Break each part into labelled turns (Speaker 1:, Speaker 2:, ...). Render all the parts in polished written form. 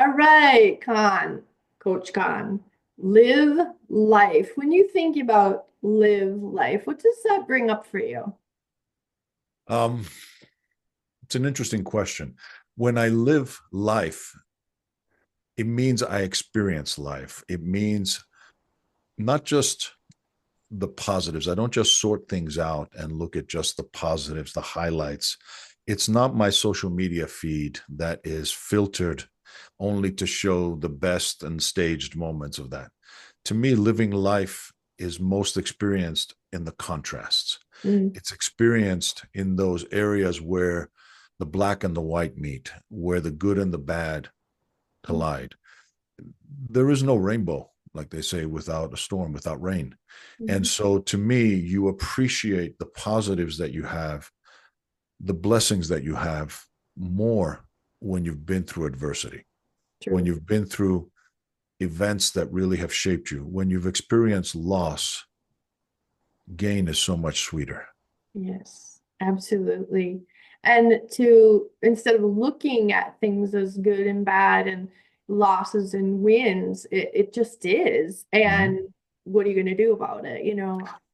Speaker 1: All right, Coach Khan. Live life. When you think about live life, what does that bring up for you?
Speaker 2: Um, it's an interesting question. When I live life, it means I experience life. It means not just the positives. I don't just sort things out and look at just the positives, the highlights. It's not my social media feed that is filtered only to show the best and staged moments of that. To me, living life is most experienced in the contrasts.
Speaker 1: Mm,
Speaker 2: It's experienced in those areas where the black and the white meet, where the good and the bad collide. There is no rainbow, like they say, without a storm, without rain. And
Speaker 1: mhm.
Speaker 2: so to me, you appreciate the positives that you have, the blessings that you have more when you've been through adversity, when
Speaker 1: True.
Speaker 2: you've been through events that really have shaped you, when you've experienced loss, gain is so much sweeter.
Speaker 1: Yes, absolutely. And to instead of looking at things as good and bad and losses and wins, it just is.
Speaker 2: Mm-hmm.
Speaker 1: And what are you going to do about it?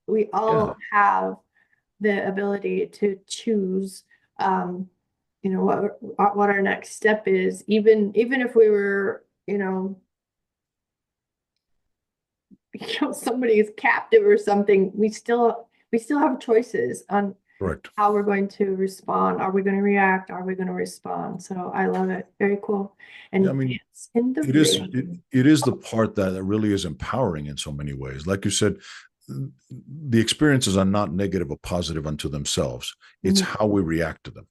Speaker 1: We
Speaker 2: Yeah.
Speaker 1: all have the ability to choose, um, what our next step is, even if we were, somebody is captive or something, we still have choices on
Speaker 2: Correct.
Speaker 1: how we're going to respond. Are we going to react? Are we going to respond? So I love it. Very cool.
Speaker 2: Yeah, I
Speaker 1: And
Speaker 2: mean,
Speaker 1: dance in the rain.
Speaker 2: it is the part that really is empowering in so many ways. Like you said, the experiences are not negative or positive unto themselves. It's
Speaker 1: Mhm.
Speaker 2: how we react to them.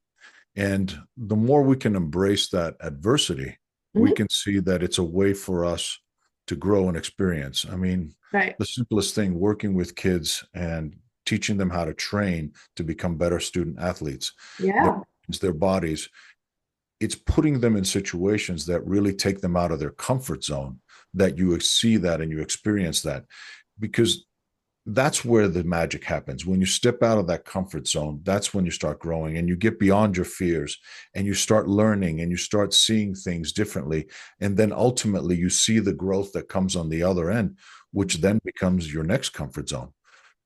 Speaker 2: And the more we can embrace that adversity, we
Speaker 1: Mhm.
Speaker 2: can see that it's a way for us to grow and experience. I mean,
Speaker 1: Right.
Speaker 2: the simplest thing, working with kids and teaching them how to train to become better student athletes, their
Speaker 1: Yeah.
Speaker 2: their bodies, it's putting them in situations that really take them out of their comfort zone, that you see that and you experience that, because that's where the magic happens. When you step out of that comfort zone, that's when you start growing and you get beyond your fears and you start learning and you start seeing things differently. And then ultimately you see the growth that comes on the other end, which then becomes your next comfort zone.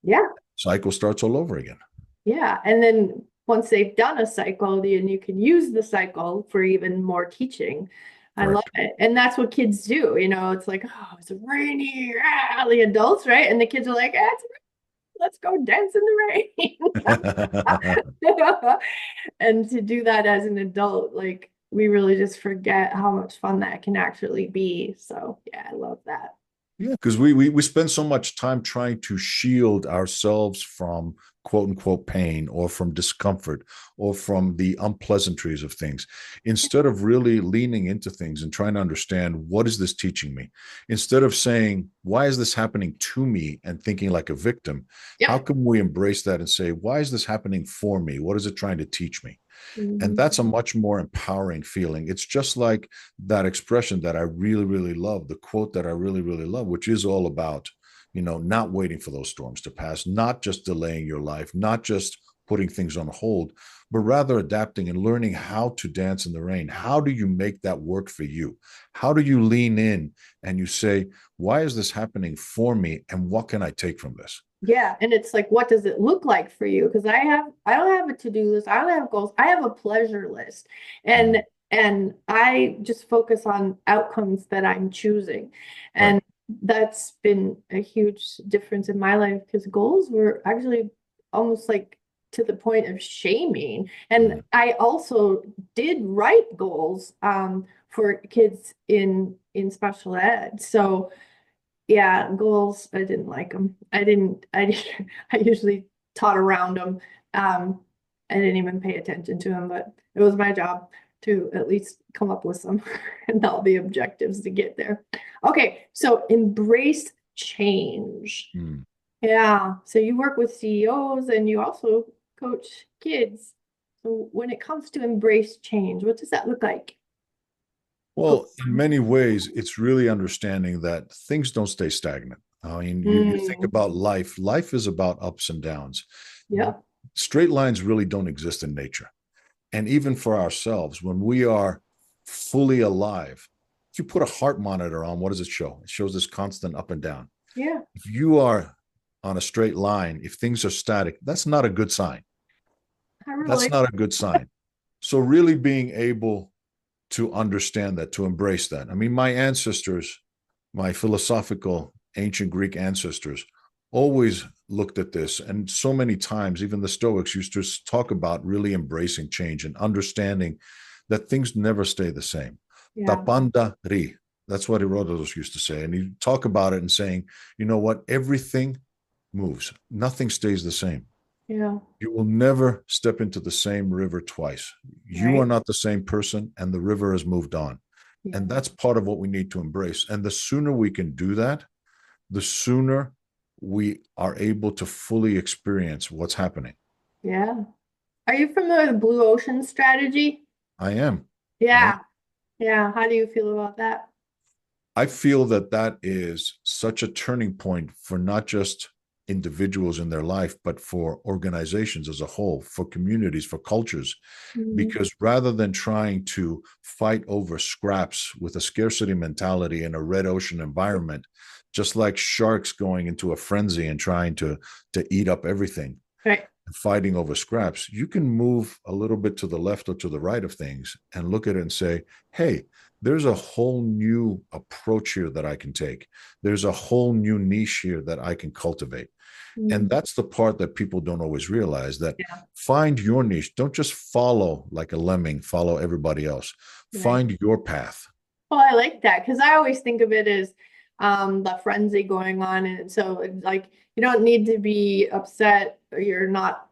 Speaker 1: Yeah.
Speaker 2: Cycle starts all over again.
Speaker 1: Yeah. And then once they've done a cycle, then you can use the cycle for even more teaching. I love
Speaker 2: Correct.
Speaker 1: it. And that's what kids do. It's like, oh, it's rainy. Ah, the adults, right? And the kids are like, let's go dance in the rain. And to do that as an adult, like we really just forget how much fun that can actually be. So yeah, I love that.
Speaker 2: Yeah, because we spend so much time trying to shield ourselves from quote unquote pain or from discomfort or from the unpleasantries of things, instead of really leaning into things and trying to understand, what is this teaching me? Instead of saying, why is this happening to me, and thinking like a victim, how
Speaker 1: Yep.
Speaker 2: can we embrace that and say, why is this happening for me? What is it trying to teach me? And
Speaker 1: Mhm.
Speaker 2: that's a much more empowering feeling. It's just like that expression that I really, really love, the quote that I really, really love, which is all about, not waiting for those storms to pass, not just delaying your life, not just putting things on hold, but rather adapting and learning how to dance in the rain. How do you make that work for you? How do you lean in and you say, why is this happening for me? And what can I take from this?
Speaker 1: Yeah, and it's like, what does it look like for you? Because I don't have a to-do list. I don't have goals. I have a pleasure list. And
Speaker 2: Mm,
Speaker 1: and I just focus on outcomes that I'm choosing.
Speaker 2: right.
Speaker 1: And that's been a huge difference in my life because goals were actually almost like to the point of shaming. And
Speaker 2: Mm,
Speaker 1: I also did write goals for kids in special ed. So yeah, goals, I didn't like them. I usually taught around them. Um, I didn't even pay attention to them, but it was my job to at least come up with some and all the objectives to get there. Okay, so embrace change.
Speaker 2: mm.
Speaker 1: Yeah, so you work with CEOs and you also coach kids. So when it comes to embrace change, what does that look like? Coach.
Speaker 2: Well, in many ways, it's really understanding that things don't stay stagnant. I mean, you think
Speaker 1: Mm,
Speaker 2: about life, life is about ups and downs.
Speaker 1: yeah.
Speaker 2: Straight lines really don't exist in nature. And even for ourselves, when we are fully alive, If you put a heart monitor on, what does it show? It shows this constant up and down.
Speaker 1: Yeah.
Speaker 2: If you are on a straight line, if things are static, that's not a good sign.
Speaker 1: I
Speaker 2: That's
Speaker 1: really.
Speaker 2: not a good sign. So really being able to understand that, to embrace that. I mean, my ancestors, my philosophical ancient Greek ancestors, always looked at this. And so many times, even the Stoics used to talk about really embracing change and understanding that things never stay the same.
Speaker 1: Yeah.
Speaker 2: Tapanda ri. That's what Herodotus used to say. And he talk about it and saying, you know what? Everything moves. Nothing stays the same.
Speaker 1: Yeah.
Speaker 2: You will never step into the same river twice. You are
Speaker 1: Right.
Speaker 2: not the same person, and the river has moved on. And
Speaker 1: Yeah.
Speaker 2: that's part of what we need to embrace. And the sooner we can do that, the sooner we are able to fully experience what's happening.
Speaker 1: Yeah. Are you familiar with blue ocean strategy?
Speaker 2: I am. I am.
Speaker 1: Yeah. Yeah. How do you feel about that?
Speaker 2: I feel that that is such a turning point for not just individuals in their life, but for organizations as a whole, for communities, for cultures.
Speaker 1: Mhm.
Speaker 2: Because rather than trying to fight over scraps with a scarcity mentality in a red ocean environment, just like sharks going into a frenzy and trying to eat up everything,
Speaker 1: Right.
Speaker 2: fighting over scraps, you can move a little bit to the left or to the right of things and look at it and say, hey, there's a whole new approach here that I can take. There's a whole new niche here that I can cultivate. And
Speaker 1: Mhm.
Speaker 2: that's the part that people don't always realize, that
Speaker 1: Yeah.
Speaker 2: find your niche. Don't just follow like a lemming, follow everybody else.
Speaker 1: Right.
Speaker 2: Find your path.
Speaker 1: Well, I like that because I always think of it as the frenzy going on. And so it's like you don't need to be upset or you're not,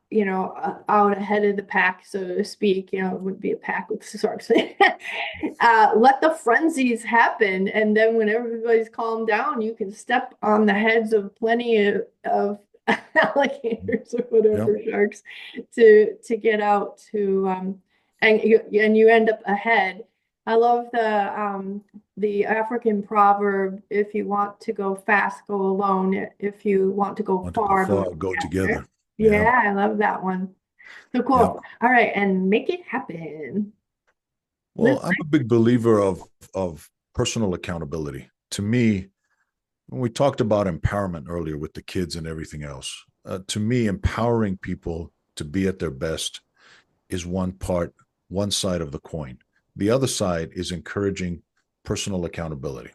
Speaker 1: out ahead of the pack, so to speak. It wouldn't be a pack with sharks. Let the frenzies happen. And then when everybody's calmed down, you can step on the heads of plenty of alligators or
Speaker 2: Yeah.
Speaker 1: whatever sharks to get out to and you end up ahead. I love the African proverb, if you want to go fast, go alone. If you want to go
Speaker 2: Want to go
Speaker 1: far, go
Speaker 2: far, go
Speaker 1: together.
Speaker 2: together. Yeah.
Speaker 1: Yeah, I love that one. So
Speaker 2: Yeah.
Speaker 1: cool. All right, and make it happen. Live
Speaker 2: Well, I'm a big believer of personal accountability. To me, when we talked about empowerment earlier with the kids and everything else, to me, empowering people to be at their best is one part, one side of the coin. The other side is encouraging personal accountability.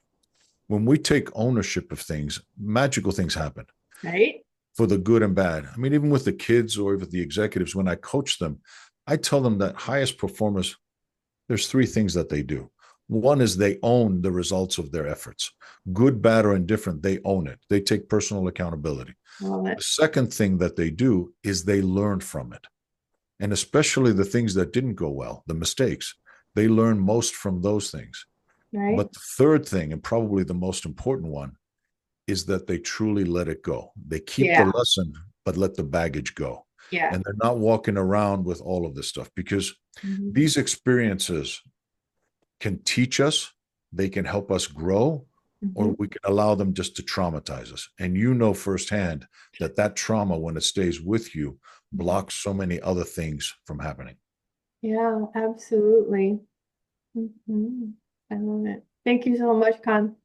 Speaker 2: When we take ownership of things, magical things happen
Speaker 1: right?
Speaker 2: for the good and bad. I mean, even with the kids or with the executives, when I coach them, I tell them that highest performers, there's three things that they do. One is they own the results of their efforts, good, bad, or indifferent. They own it. They take personal accountability.
Speaker 1: Love
Speaker 2: The
Speaker 1: it.
Speaker 2: second thing that they do is they learn from it. And especially the things that didn't go well, the mistakes, they learn most from those things.
Speaker 1: Right?
Speaker 2: But the third thing, and probably the most important one, is that they truly let it go. They keep the
Speaker 1: Yeah.
Speaker 2: lesson, but let the baggage go.
Speaker 1: Yeah.
Speaker 2: And they're not walking around with all of this stuff, because
Speaker 1: Mhm.
Speaker 2: these experiences can teach us, they can help us grow, or
Speaker 1: Mhm.
Speaker 2: we can allow them just to traumatize us. And you know firsthand that that trauma, when it stays with you, blocks so many other things from happening.
Speaker 1: Yeah, absolutely. Mhm. I love it. Thank you so much, Con.